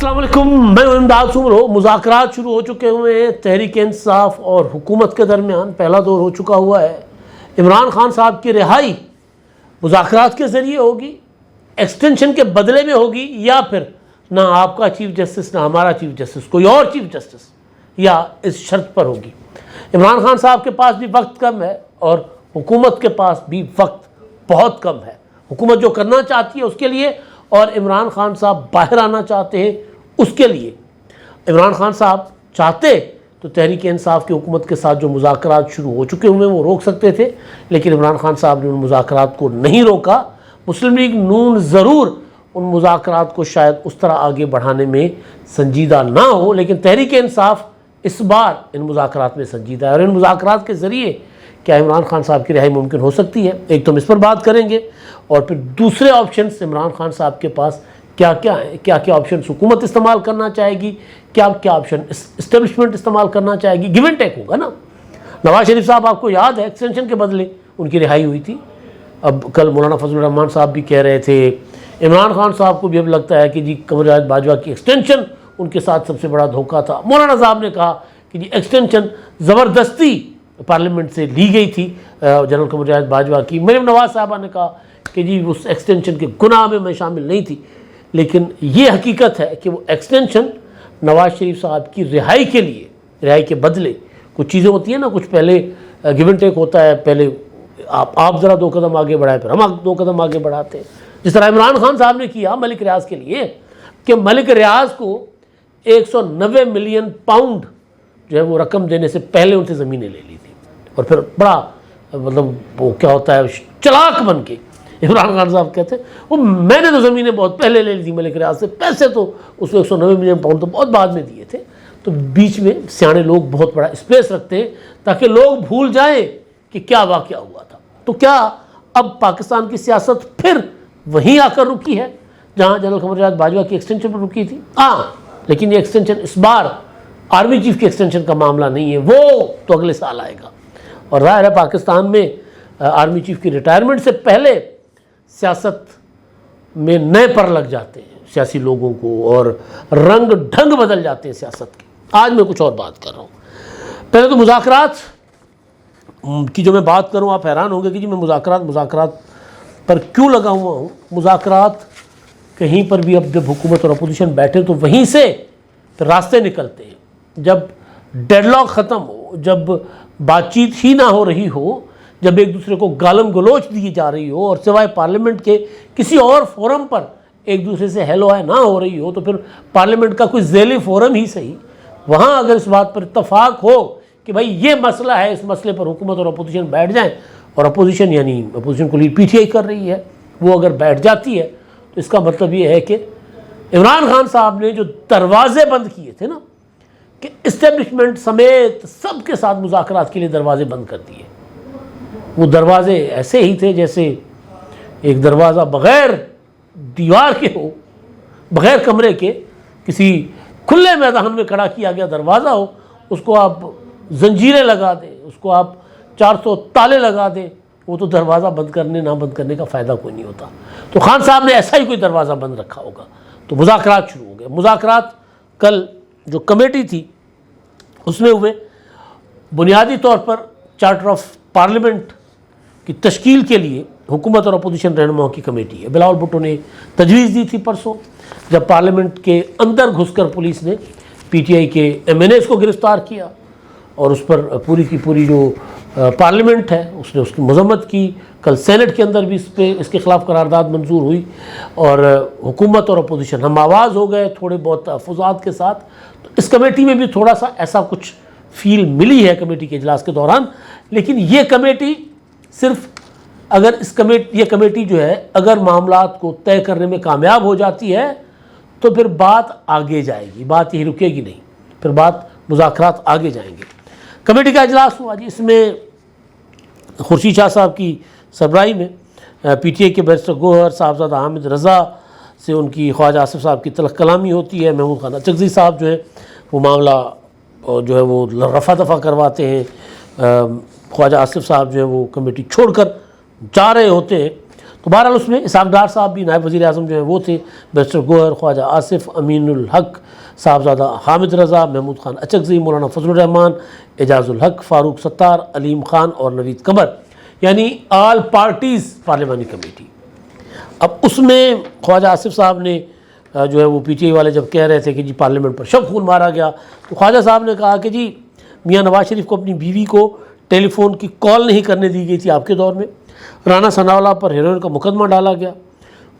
السلام علیکم، میں امداد سمرو۔ مذاکرات شروع ہو چکے ہوئے ہیں تحریک انصاف اور حکومت کے درمیان۔ پہلا دور ہو چکا ہوا ہے۔ عمران خان صاحب کی رہائی مذاکرات کے ذریعے ہوگی، ایکسٹینشن کے بدلے میں ہوگی، یا پھر نہ آپ کا چیف جسٹس نہ ہمارا چیف جسٹس، کوئی اور چیف جسٹس، یا اس شرط پر ہوگی۔ عمران خان صاحب کے پاس بھی وقت کم ہے اور حکومت کے پاس بھی وقت بہت کم ہے۔ حکومت جو کرنا چاہتی ہے اس کے لیے، اور عمران خان صاحب باہر آنا چاہتے ہیں اس کے لیے۔ عمران خان صاحب چاہتے تو تحریک انصاف کی حکومت کے ساتھ جو مذاکرات شروع ہو چکے ہوئے وہ روک سکتے تھے، لیکن عمران خان صاحب نے ان مذاکرات کو نہیں روکا۔ مسلم لیگ نون ضرور ان مذاکرات کو شاید اس طرح آگے بڑھانے میں سنجیدہ نہ ہو، لیکن تحریک انصاف اس بار ان مذاکرات میں سنجیدہ ہے، اور ان مذاکرات کے ذریعے کیا عمران خان صاحب کی رہائی ممکن ہو سکتی ہے؟ ایک تو ہم اس پر بات کریں گے، اور پھر دوسرے آپشنز عمران خان صاحب کے پاس کیا کیا ہیں، کیا کیا آپشنز حکومت استعمال کرنا چاہے گی، کیا کیا آپشن اسٹیبلشمنٹ استعمال کرنا چاہے گی۔ گیو اینڈ ٹیک ہوگا نا۔ نواز شریف صاحب آپ کو یاد ہے ایکسٹینشن کے بدلے ان کی رہائی ہوئی تھی۔ اب کل مولانا فضل الرحمان صاحب بھی کہہ رہے تھے، عمران خان صاحب کو بھی اب لگتا ہے کہ جی قمر جاوید باجوہ کی ایکسٹینشن ان کے ساتھ سب سے بڑا دھوکہ تھا۔ مولانا صاحب نے کہا کہ جی ایکسٹینشن زبردستی پارلیمنٹ سے لی گئی تھی جنرل قمر جاوید باجوہ کی۔ مریم نواز صاحبہ نے کہا کہ جی اس ایکسٹینشن کے گناہ میں شامل نہیں تھی، لیکن یہ حقیقت ہے کہ وہ ایکسٹینشن نواز شریف صاحب کی رہائی کے لیے، رہائی کے بدلے کچھ چیزیں ہوتی ہیں نا، کچھ پہلے گیو اینڈ ٹیک ہوتا ہے، پہلے آپ ذرا 2 قدم آگے بڑھائیں پھر ہم 2 قدم آگے بڑھاتے ہیں۔ جس طرح عمران خان صاحب نے کیا ملک ریاض کے لیے کہ ملک ریاض کو 190 ملین پاؤنڈ جو ہے وہ رقم دینے سے پہلے ان سے زمینیں لے لی تھی، اور پھر بڑا مطلب وہ کیا ہوتا ہے چلاک بن کے عمران خان صاحب کہتے ہیں وہ میں نے تو زمینیں بہت پہلے لے لی تھی ملک ریاض سے، پیسے تو اس میں 190 ملین پاؤنڈ تو بہت بعد میں دیے تھے۔ تو بیچ میں سیانے لوگ بہت بڑا اسپیس رکھتے ہیں تاکہ لوگ بھول جائیں کہ کیا واقعہ ہوا تھا۔ تو کیا اب پاکستان کی سیاست پھر وہیں آ کر رکی ہے جہاں جنرل قمر جاوید باجوہ کی ایکسٹینشن پر رکی تھی؟ ہاں، لیکن یہ ایکسٹینشن اس بار آرمی چیف کی ایکسٹینشن کا معاملہ نہیں ہے، وہ تو اگلے سال آئے گا۔ اور ظاہر ہے پاکستان میں آرمی چیف کی ریٹائرمنٹ سے پہلے سیاست میں نئے پر لگ جاتے ہیں سیاسی لوگوں کو، اور رنگ ڈھنگ بدل جاتے ہیں سیاست کے۔ آج میں کچھ اور بات کر رہا ہوں۔ پہلے تو مذاکرات کی جو میں بات کروں آپ حیران ہوں گے کہ جی میں مذاکرات پر کیوں لگا ہوا ہوں۔ مذاکرات کہیں پر بھی اب جب حکومت اور اپوزیشن بیٹھے تو وہیں سے پھر راستے نکلتے ہیں۔ جب ڈیڈ لاک ختم ہو، جب بات چیت ہی نہ ہو رہی ہو، جب ایک دوسرے کو گالم گلوچ دی جا رہی ہو، اور سوائے پارلیمنٹ کے کسی اور فورم پر ایک دوسرے سے ہیلو ہائے نہ ہو رہی ہو، تو پھر پارلیمنٹ کا کوئی ذیلی فورم ہی صحیح، وہاں اگر اس بات پر اتفاق ہو کہ بھائی یہ مسئلہ ہے، اس مسئلے پر حکومت اور اپوزیشن بیٹھ جائیں، اور اپوزیشن یعنی اپوزیشن کو لیڈ پی ٹی آئی کر رہی ہے، وہ اگر بیٹھ جاتی ہے تو اس کا مطلب یہ ہے کہ عمران خان صاحب نے جو دروازے بند کیے تھے نا، کہ اسٹیبلشمنٹ سمیت سب کے ساتھ مذاکرات کے لیے دروازے بند کر دیے، وہ دروازے ایسے ہی تھے جیسے ایک دروازہ بغیر دیوار کے ہو، بغیر کمرے کے، کسی کھلے میدان میں کھڑا کیا گیا دروازہ ہو، اس کو آپ زنجیریں لگا دیں، اس کو آپ 400 تالے لگا دیں، وہ تو دروازہ بند کرنے نہ بند کرنے کا فائدہ کوئی نہیں ہوتا۔ تو خان صاحب نے ایسا ہی کوئی دروازہ بند رکھا ہوگا۔ تو مذاکرات شروع ہو گئے۔ مذاکرات کل جو کمیٹی تھی اس میں ہوئے، بنیادی طور پر چارٹر آف پارلیمنٹ کی تشکیل کے لیے حکومت اور اپوزیشن رہنماؤں کی کمیٹی ہے۔ بلاول بھٹو نے تجویز دی تھی پرسوں، جب پارلیمنٹ کے اندر گھس کر پولیس نے پی ٹی آئی کے ایم این ایز کو گرفتار کیا، اور اس پر پوری کی پوری جو پارلیمنٹ ہے اس نے اس کی مذمت کی۔ کل سینٹ کے اندر بھی اس کے خلاف قرارداد منظور ہوئی، اور حکومت اور اپوزیشن ہم آواز ہو گئے تھوڑے بہت تحفظات کے ساتھ۔ تو اس کمیٹی میں بھی تھوڑا سا ایسا کچھ فیل ملی ہے کمیٹی کے اجلاس کے دوران، لیکن یہ کمیٹی صرف اگر یہ کمیٹی جو ہے اگر معاملات کو طے کرنے میں کامیاب ہو جاتی ہے تو پھر بات آگے جائے گی، بات یہی رکے گی نہیں، پھر بات مذاکرات آگے جائیں گے۔ کمیٹی کا اجلاس ہوا جی، اس میں خورشید شاہ صاحب کی سربراہی میں پی ٹی آئی کے بیرسٹر گوہر، صاحبزادہ حامد رضا سے ان کی خواجہ آصف صاحب کی تلخ کلامی ہوتی ہے، محمود خان اچکزئی صاحب جو ہے وہ معاملہ جو ہے وہ رفع دفع کرواتے ہیں، خواجہ آصف صاحب جو ہے وہ کمیٹی چھوڑ کر جا رہے ہوتے ہیں۔ تو بہرحال اس میں اسحاق ڈار صاحب بھی نائب وزیر اعظم جو ہیں وہ تھے، بیرسٹر گوہر، خواجہ آصف، امین الحق، صاحبزادہ حامد رضا، محمود خان اچکزئی، مولانا فضل الرحمان، اعجاز الحق، فاروق ستار، علیم خان اور نوید قمر، یعنی آل پارٹیز پارلیمانی کمیٹی۔ اب اس میں خواجہ آصف صاحب نے جو ہے وہ پی ٹی آئی والے جب کہہ رہے تھے کہ جی پارلیمنٹ پر شب خون مارا گیا، تو خواجہ صاحب نے کہا کہ جی میاں نواز شریف کو اپنی بیوی کو ٹیلی فون کی کال نہیں کرنے دی گئی تھی آپ کے دور میں، رانا ثناءاللہ پر ہیروئن کا مقدمہ ڈالا گیا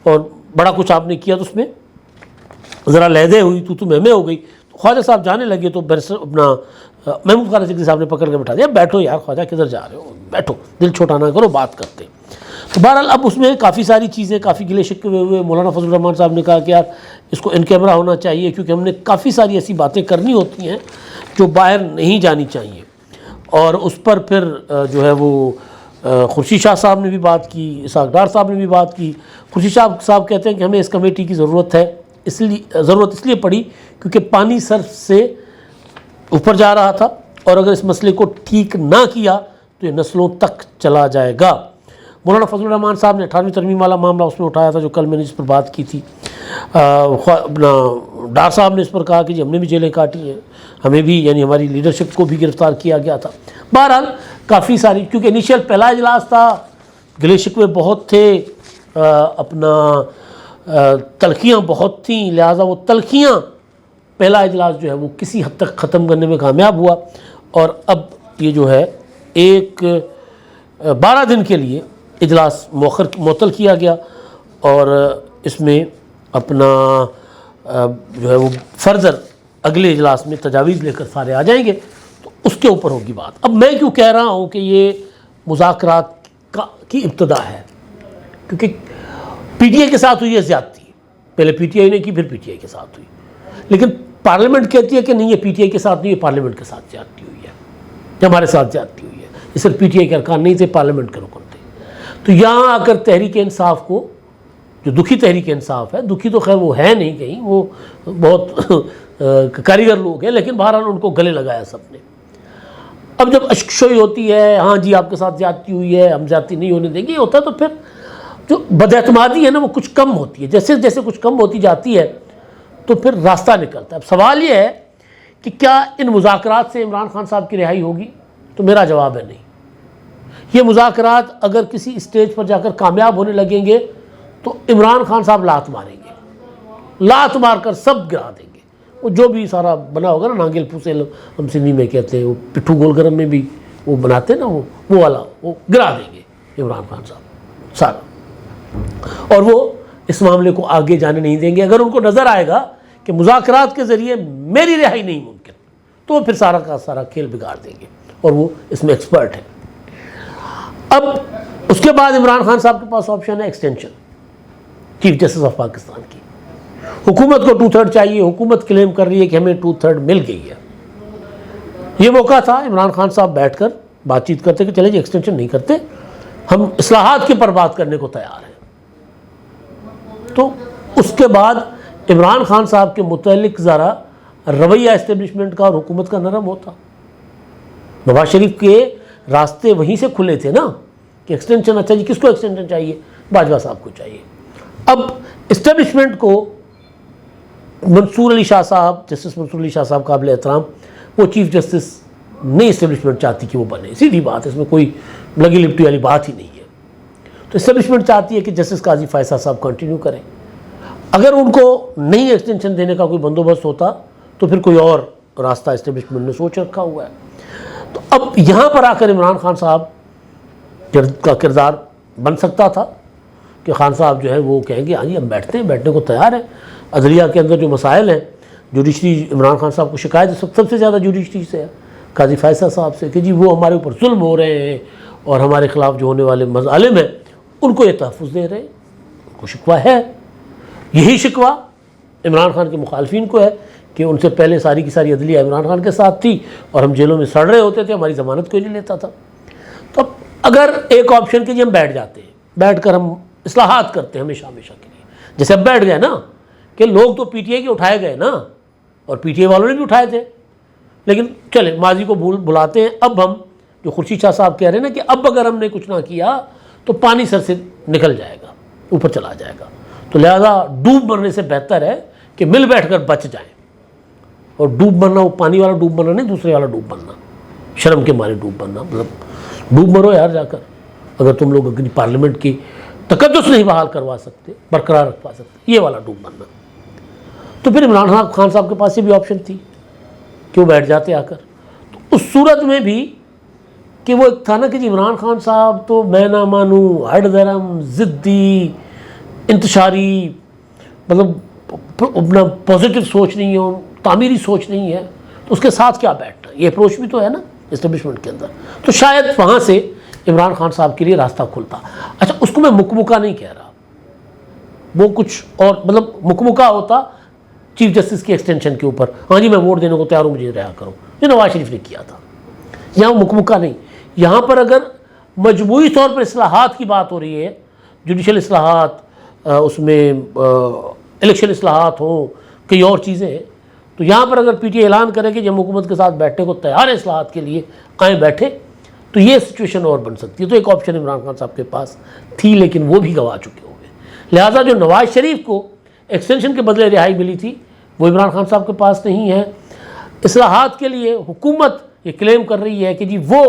اور بڑا کچھ آپ نے کیا، تو اس میں ذرا لہدے ہوئی، تو میں ہو گئی۔ تو خواجہ صاحب جانے لگے تو بیرسٹر اپنا محمود خان اچکزئی صاحب نے پکڑ کے بٹھا دیا، بیٹھو یار خواجہ کدھر جا رہے ہو، بیٹھو، دل چھوٹا نہ کرو، بات کرتے۔ تو بہرحال اب اس میں کافی ساری چیزیں، کافی گلے شکوے ہوئے۔ مولانا فضل الرحمان صاحب نے کہا کہ یار اس کو ان کیمرہ ہونا چاہیے، کیونکہ ہم نے کافی ساری ایسی باتیں کرنی ہوتی ہیں جو باہر نہیں جانی چاہیے، اور اس پر پھر جو ہے وہ خورشید شاہ صاحب نے بھی بات کی، اسحاق ڈار صاحب نے بھی بات کی۔ خورشید شاہ صاحب کہتے ہیں کہ ہمیں اس کمیٹی کی ضرورت ہے، ضرورت اس لیے پڑی کیونکہ پانی سر سے اوپر جا رہا تھا، اور اگر اس مسئلے کو ٹھیک نہ کیا تو یہ نسلوں تک چلا جائے گا۔ مولانا فضل الرحمان صاحب نے 18ویں ترمیم والا معاملہ اس میں اٹھایا تھا جو کل میں نے اس پر بات کی تھی۔ اپنا ڈار صاحب نے اس پر کہا کہ جی ہم نے بھی جیلیں کاٹی ہیں، ہمیں بھی، یعنی ہماری لیڈرشپ کو بھی گرفتار کیا گیا تھا۔ بہرحال کافی ساری، کیونکہ انیشیل پہلا اجلاس تھا، گلے شکوے بہت تھے، اپنا تلخیاں بہت تھیں، لہٰذا وہ تلخیاں پہلا اجلاس جو ہے وہ کسی حد تک ختم کرنے میں کامیاب ہوا، اور اب یہ جو ہے ایک 12 دن کے لیے اجلاس معطل کیا گیا، اور اس میں اپنا جو ہے وہ فردر اگلے اجلاس میں تجاویز لے کر سارے آ جائیں گے، تو اس کے اوپر ہوگی بات۔ اب میں کیوں کہہ رہا ہوں کہ یہ مذاکرات کی ابتدا ہے، کیونکہ پی ٹی آئی کے ساتھ ہوئی ہے زیادتی، پہلے پی ٹی آئی نے کی، پھر پی ٹی آئی کے ساتھ ہوئی، لیکن پارلیمنٹ کہتی ہے کہ نہیں، یہ پی ٹی آئی کے ساتھ نہیں، یہ پارلیمنٹ کے ساتھ زیادتی ہوئی ہے، یہ ہمارے ساتھ زیادتی ہوئی ہے، یہ صرف پی ٹی آئی کے ارکان نہیں تھے، پارلیمنٹ کے رکن تھے۔ تو یہاں آ کر تحریک انصاف کو، جو دکھی تحریک انصاف ہے، دکھی تو خیر وہ ہے نہیں کہیں، وہ بہت کاریگر لوگ ہیں، لیکن بہرحال ان کو گلے لگایا سب نے۔ اب جب اشکشوئی ہوتی ہے، ہاں جی آپ کے ساتھ زیادتی ہوئی ہے، ہم زیادتی نہیں ہونے دیں گے، یہ ہوتا ہے، تو پھر جو بد اعتمادی ہے نا وہ کچھ کم ہوتی ہے، جیسے جیسے کچھ کم ہوتی جاتی ہے تو پھر راستہ نکلتا ہے۔ اب سوال یہ ہے کہ کیا ان مذاکرات سے عمران خان صاحب کی رہائی ہوگی؟ تو میرا جواب ہے نہیں۔ یہ مذاکرات اگر کسی اسٹیج پر جا کر کامیاب ہونے لگیں گے تو عمران خان صاحب لات ماریں گے، لات مار کر سب گرا دیں گے، وہ جو بھی سارا بنا ہوگا نا، نانگل پھوسے ہم سندھی میں کہتے ہیں، وہ پٹھو گول گرم میں بھی وہ بناتے ہیں نا، وہ والا وہ گرا دیں گے عمران خان صاحب سارا، اور وہ اس معاملے کو آگے جانے نہیں دیں گے۔ اگر ان کو نظر آئے گا کہ مذاکرات کے ذریعے میری رہائی نہیں ممکن، تو وہ پھر سارا کا سارا کھیل بگاڑ دیں گے، اور وہ اس میں ایکسپرٹ ہیں۔ اب اس کے بعد عمران خان صاحب کے پاس آپشن ہے extension chief justice of Pakistan کی۔ حکومت کو 2/3 چاہیے، حکومت کلیم کر رہی ہے کہ ہمیں 2/3 مل گئی ہے۔ یہ موقع تھا عمران خان صاحب بیٹھ کر بات چیت کرتے کہ چلے جی ایکسٹینشن نہیں کرتے، ہم اصلاحات کے پر بات کرنے کو تیار ہیں۔ تو اس کے بعد عمران خان صاحب کے متعلق ذرا رویہ اسٹیبلشمنٹ کا اور حکومت کا نرم ہوتا۔ نواز شریف کے راستے وہیں سے کھلے تھے نا کہ ایکسٹینشن، اچھا جی کس کو ایکسٹینشن چاہیے؟ باجوہ صاحب کو چاہیے۔ اب اسٹیبلشمنٹ کو منصور علی شاہ صاحب، جسٹس منصور علی شاہ صاحب قابل احترام، وہ چیف جسٹس نہیں اسٹیبلشمنٹ چاہتی کہ وہ بنے، سیدھی بات، اس میں کوئی لگی لپٹی والی بات ہی نہیں ہے۔ تو اسٹیبلشمنٹ چاہتی ہے کہ جسٹس قاضی فائز صاحب کنٹینیو کریں۔ اگر ان کو نہیں ایکسٹینشن دینے کا کوئی بندوبست ہوتا تو پھر کوئی اور راستہ اسٹیبلشمنٹ نے سوچ رکھا ہوا ہے۔ تو اب یہاں پر آ کر عمران خان صاحب کا کردار بن سکتا تھا کہ خان صاحب جو ہے وہ کہیں گے ہاں جی ہم بیٹھتے ہیں، بیٹھنے کو تیار ہیں۔ عدلیہ کے اندر جو مسائل ہیں، جوڈیشری، عمران خان صاحب کو شکایت سب سے زیادہ جوڈیشری سے ہے، قاضی فائز صاحب سے، کہ جی وہ ہمارے اوپر ظلم ہو رہے ہیں اور ہمارے خلاف جو ہونے والے مظالم ہیں ان کو یہ تحفظ دے رہے ہیں، ان کو شکوہ ہے۔ یہی شکوہ عمران خان کے مخالفین کو ہے کہ ان سے پہلے ساری کی ساری عدلیہ عمران خان کے ساتھ تھی اور ہم جیلوں میں سڑ رہے ہوتے تھے، ہماری ضمانت کوئی نہیں لیتا تھا۔ تو اگر ایک آپشن کہ جی ہم بیٹھ جاتے ہیں، بیٹھ کر ہم اصلاحات کرتے ہیں ہمیشہ ہمیشہ کے لیے، جیسے اب بیٹھ گئے نا کہ لوگ تو پی ٹی آئی کے اٹھائے گئے نا، اور پی ٹی آئی والوں نے بھی اٹھائے تھے، لیکن چلے ماضی کو بھلاتے ہیں۔ اب ہم جو خورشید شاہ صاحب کہہ رہے ہیں نا کہ اب اگر ہم نے کچھ نہ کیا تو پانی سر سے نکل جائے گا، اوپر چلا جائے گا. تو لہذا ڈوب مرنے سے بہتر ہے کہ مل بیٹھ کر بچ جائیں. اور ڈوب مرنا وہ پانی والا ڈوب مرنا نہیں، دوسرے والا ڈوب مرنا، شرم کے مارے ڈوب مرنا. مطلب ڈوب مرو یار جا کر، اگر تم لوگ اپنی پارلیمنٹ کی تقدس نہیں بحال کروا سکتے، برقرار رکھوا سکتے، یہ والا ڈوب مرنا. تو پھر عمران خان صاحب کے پاس یہ بھی آپشن تھی کہ وہ بیٹھ جاتے آ کر. تو اس صورت میں بھی کہ وہ ایک تھا نا کہ جی عمران خان صاحب تو میں نہ مانوں، ہڈ درم، ضدی، انتشاری، مطلب اپنا پازیٹیو سوچ نہیں ہے، تعمیری سوچ نہیں ہے، تو اس کے ساتھ کیا بیٹھنا. یہ اپروچ بھی تو ہے نا اسٹیبلشمنٹ کے اندر. تو شاید وہاں سے عمران خان صاحب کے لیے راستہ کھلتا. اچھا، اس کو میں مکمکہ نہیں کہہ رہا، وہ کچھ اور مطلب مکمکہ ہوتا چیف جسٹس کی ایکسٹینشن کے اوپر، ہاں جی میں ووٹ دینے کو تیار ہوں، مجھے رہا کرو، جو نواز شریف نے کیا تھا. یہاں مکمکہ نہیں. یہاں پر اگر مجموعی طور پر اصلاحات کی بات ہو رہی ہے، جوڈیشل اصلاحات، اس میں الیکشن اصلاحات ہوں، کئی اور چیزیں ہیں، تو یہاں پر اگر پی ٹی آئی اعلان کرے کہ جب حکومت کے ساتھ بیٹھنے کو تیار ہے اصلاحات کے لیے، قائم بیٹھے، تو یہ سچویشن اور بن سکتی ہے. تو ایک آپشن عمران خان صاحب کے پاس تھی، لیکن وہ بھی گوا چکے ہوئے. لہٰذا جو نواز شریف کو ایکسٹینشن کے بدلے رہائی ملی تھی، وہ عمران خان صاحب کے پاس نہیں ہے. اصلاحات کے لیے حکومت یہ کلیم کر رہی ہے کہ جی وہ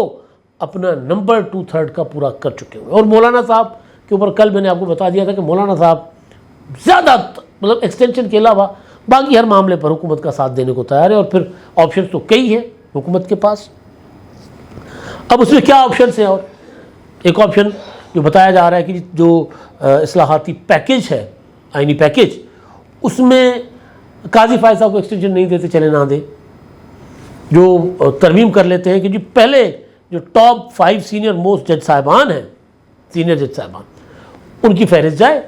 اپنا نمبر 2/3 کا پورا کر چکے ہوئے. اور مولانا صاحب کے اوپر کل میں نے آپ کو بتا دیا تھا کہ مولانا صاحب زیادہ مطلب ایکسٹینشن کے علاوہ باقی ہر معاملے پر حکومت کا ساتھ دینے کو تیار ہے. اور پھر آپشنز تو کئی ہیں حکومت کے پاس. اب اس میں کیا آپشنز ہیں؟ اور ایک آپشن جو بتایا جا رہا ہے کہ جو اصلاحاتی پیکیج ہے، آئینی پیکیج، اس میں قاضی فائز صاحب کو ایکسٹینشن نہیں دیتے، چلے نہ دیں. جو ترمیم کر لیتے ہیں کہ جی پہلے جو ٹاپ 5 سینئر موسٹ جج صاحبان ہیں، سینئر جج صاحبان، ان کی فہرست جائے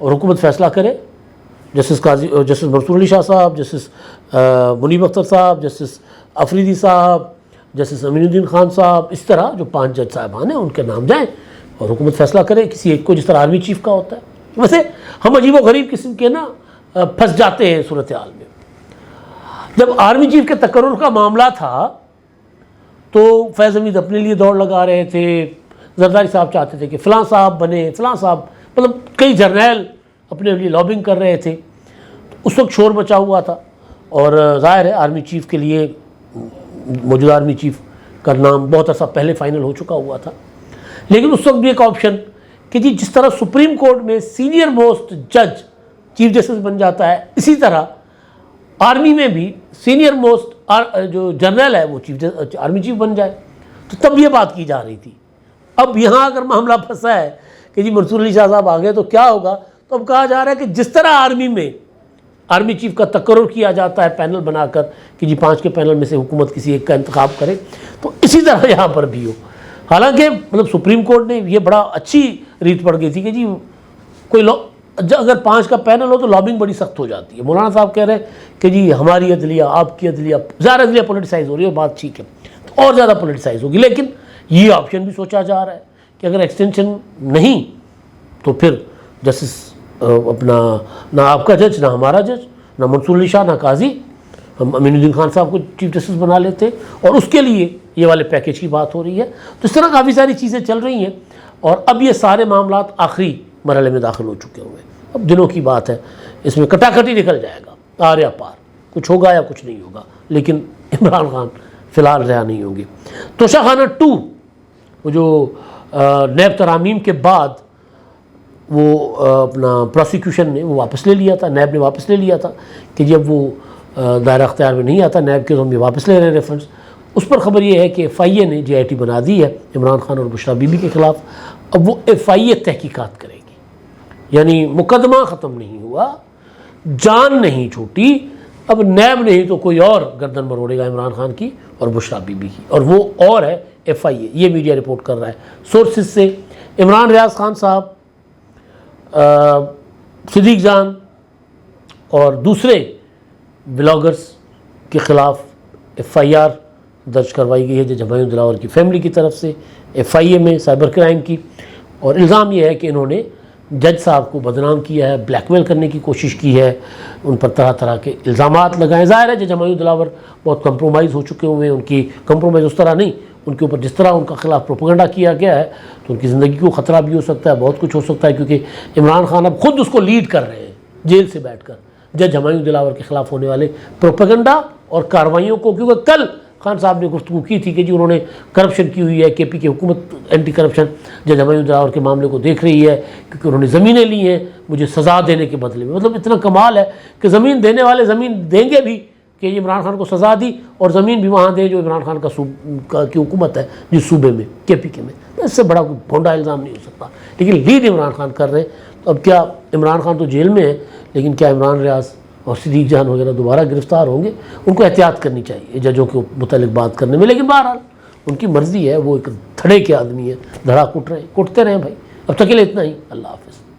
اور حکومت فیصلہ کرے. جسٹس منصور علی شاہ صاحب، جسٹس منیب اختر صاحب، جسٹس افریدی صاحب، جسٹس امین الدین خان صاحب، اس طرح جو 5 جج صاحبان ہیں ان کے نام جائیں اور حکومت فیصلہ کرے کسی ایک کو، جس طرح آرمی چیف کا ہوتا ہے. ویسے ہم عجیب و غریب قسم کے نا پھنس جاتے ہیں صورتحال میں. جب آرمی چیف کے تقرر کا معاملہ تھا تو فیض حمید اپنے لیے دوڑ لگا رہے تھے، زرداری صاحب چاہتے تھے کہ فلاں صاحب بنے، فلاں صاحب، مطلب کئی جرنیل اپنے لیے لابنگ کر رہے تھے. اس وقت شور مچا ہوا تھا اور ظاہر ہے آرمی چیف کے لیے موجودہ آرمی چیف کا نام بہت عرصہ پہلے فائنل ہو چکا ہوا تھا. لیکن اس وقت بھی ایک آپشن کہ جی جس طرح سپریم کورٹ میں سینئر موسٹ جج چیف جسٹس بن جاتا ہے، اسی طرح آرمی میں بھی سینئر موسٹ جو جنرل ہے وہ آرمی چیف بن جائے. تو تب یہ بات کی جا رہی تھی. اب یہاں اگر معاملہ پھنسا ہے کہ جی منصور علی شاہ صاحب آ گئے تو کیا ہوگا، تو اب کہا جا رہا ہے کہ جس طرح آرمی میں آرمی چیف کا تقرر کیا جاتا ہے پینل بنا کر کہ جی 5 کے پینل میں سے حکومت کسی ایک کا انتخاب کرے، تو اسی طرح یہاں پر بھی ہو. حالانکہ مطلب سپریم کورٹ نے یہ بڑا اچھی ریت پڑ گئی تھی کہ جی کوئی اگر 5 کا پینل ہو تو لابنگ بڑی سخت ہو جاتی ہے. مولانا صاحب کہہ رہے ہیں کہ جی ہماری عدلیہ، آپ کی عدلیہ، زیادہ عدلیہ پولیٹیسائز ہو رہی ہے، بات ٹھیک ہے، تو اور زیادہ پولیٹیسائز ہوگی. لیکن یہ آپشن بھی سوچا جا رہا ہے کہ اگر ایکسٹینشن نہیں تو پھر جسٹس اپنا نہ آپ کا جج، نہ ہمارا جج، نہ منصور علی شاہ، نہ قاضی، ہم امین الدین خان صاحب کو چیف جسٹس بنا لیتے، اور اس کے لیے یہ والے پیکیج کی بات ہو رہی ہے. تو اس طرح کافی ساری چیزیں چل رہی ہیں اور اب یہ سارے معاملات آخری مرحلے میں داخل ہو چکے ہوئے ہیں. اب دنوں کی بات ہے، اس میں کٹاکٹی نکل جائے گا، آر یا پار، کچھ ہوگا یا کچھ نہیں ہوگا. لیکن عمران خان فی الحال رہا نہیں ہوں گے. توشہ خانہ 2 وہ جو نیب ترامیم کے بعد وہ اپنا پروسیکیوشن نے وہ واپس لے لیا تھا، نیب نے واپس لے لیا تھا کہ جب وہ دائرہ اختیار میں نہیں آتا نیب کے تو ہم یہ واپس لے رہے ہیں ریفرنس. اس پر خبر یہ ہے کہ FIA نے JIT بنا دی ہے عمران خان اور بشرا بی بی کے خلاف. اب وہ FIA تحقیقات کرے گی، یعنی مقدمہ ختم نہیں ہوا، جان نہیں چھوٹی. اب نیب نہیں تو کوئی اور گردن مروڑے گا عمران خان کی اور بشرا بی بی کی، اور وہ اور ہے FIA. یہ میڈیا رپورٹ کر رہا ہے سورسز سے. عمران ریاض خان صاحب، صدیق جان اور دوسرے بلاگرز کے خلاف FIR درج کروائی گئی ہے جج ہمایوں دلاور کی فیملی کی طرف سے FIA میں سائبر کرائم کی. اور الزام یہ ہے کہ انہوں نے جج صاحب کو بدنام کیا ہے، بلیک میل کرنے کی کوشش کی ہے، ان پر طرح طرح کے الزامات لگائے. ظاہر ہے جج ہمایوں دلاور بہت کمپرومائز ہو چکے ہوئے ہیں، ان کی کمپرومائز اس طرح نہیں، ان کے اوپر جس طرح ان کا خلاف پروپیگنڈا کیا گیا ہے تو ان کی زندگی کو خطرہ بھی ہو سکتا ہے، بہت کچھ ہو سکتا ہے، کیونکہ عمران خان اب خود اس کو لیڈ کر رہے ہیں جیل سے بیٹھ کر جج ہمایوں دلاور کے خلاف ہونے والے پروپیگنڈا اور کارروائیوں کو، کیونکہ کل خان صاحب نے گفتگو کی تھی کہ جی انہوں نے کرپشن کی ہوئی ہے، کے پی کی حکومت اینٹی کرپشن جج ہمایوں دلاور کے معاملے کو دیکھ رہی ہے کیونکہ انہوں نے زمینیں لی ہیں مجھے سزا دینے کے بدلے میں۔ مطلب اتنا کمال ہے کہ زمین دینے والے زمین دیں گے بھی کہ یہ عمران خان کو سزا دی، اور زمین بھی وہاں دیں جو عمران خان کی حکومت ہے جس صوبے میں کے پی کے میں۔ اس سے بڑا کوئی بھونڈا الزام نہیں ہو سکتا، لیکن لیڈ عمران خان کر رہے ہیں۔ اب کیا عمران خان تو جیل میں ہے، لیکن کیا عمران ریاض اور صدیق جان وغیرہ دوبارہ گرفتار ہوں گے؟ ان کو احتیاط کرنی چاہیے ججوں کے متعلق بات کرنے میں، لیکن بہرحال ان کی مرضی ہے، وہ ایک دھڑے کے آدمی ہے، دھڑا کٹ رہے ہیں، کٹتے رہیں بھائی۔ اب تک کے لیے اتنا ہی، اللہ حافظ۔